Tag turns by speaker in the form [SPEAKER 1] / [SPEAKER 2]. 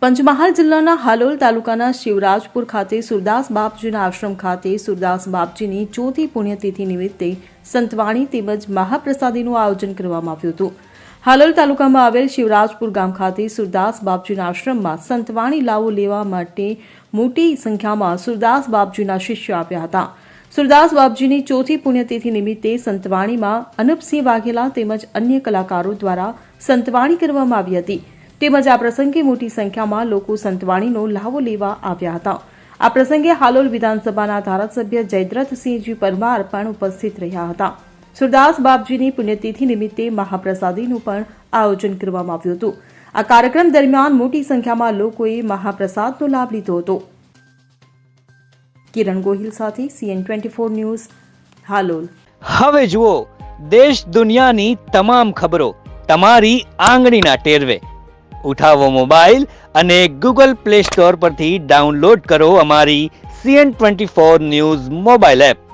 [SPEAKER 1] પંચમહાલ જિલ્લાના હાલોલ તાલુકાના શિવરાજપુર ખાતે સુરદાસ બાપજીના આશ્રમ ખાતે સુરદાસ બાપજીની ચોથી પુણ્યતિથિ નિમિત્તે સંતવાણી તેમજ મહાપ્રસાદીનું આયોજન કરવામાં આવ્યું હતું. હાલોલ તાલુકામાં આવેલ શિવરાજપુર ગામ ખાતે સુરદાસ બાપજીના આશ્રમમાં સંતવાણી લાવો લેવા માટે મોટી સંખ્યામાં સુરદાસ બાપજીના શિષ્યો આવ્યા હતા. સુરદાસ બાપજીની ચોથી પુણ્યતિથિ નિમિત્તે સંતવાણીમાં અનુપસિંહ વાઘેલા તેમજ અન્ય કલાકારો દ્વારા સંતવાણી કરવામાં આવી હતી. તેમજ આ પ્રસંગે મોટી સંખ્યામાં લોકો સંતવાણીનો લાવો લેવા આવ્યા હતા. આ પ્રસંગે હાલોલ વિધાનસભાના ધારાસભ્ય જયદ્રથસિંહજી પરમાર પણ ઉપસ્થિત રહ્યા હતા. સુરદાસ બાપજીની પુણ્યતિથિ નિમિત્તે મહાપ્રસાદીનું પણ આયોજન કરવામાં આવ્યું હતું. આ કાર્યક્રમ દરમિયાન મોટી સંખ્યામાં લોકોએ મહાપ્રસાદનો લાભ લીધો હતો. કિરણ ગોહિલ સાથે CN24 ન્યૂઝ, હાલોલ.
[SPEAKER 2] હવે જુઓ દેશ દુનિયાની તમામ ખબરો તમારી આંગળીના ટેરવે. ઉઠાવો મોબાઈલ અને Google Play Store પરથી ડાઉનલોડ કરો અમારી CN24 ન્યૂઝ મોબાઈલ એપ.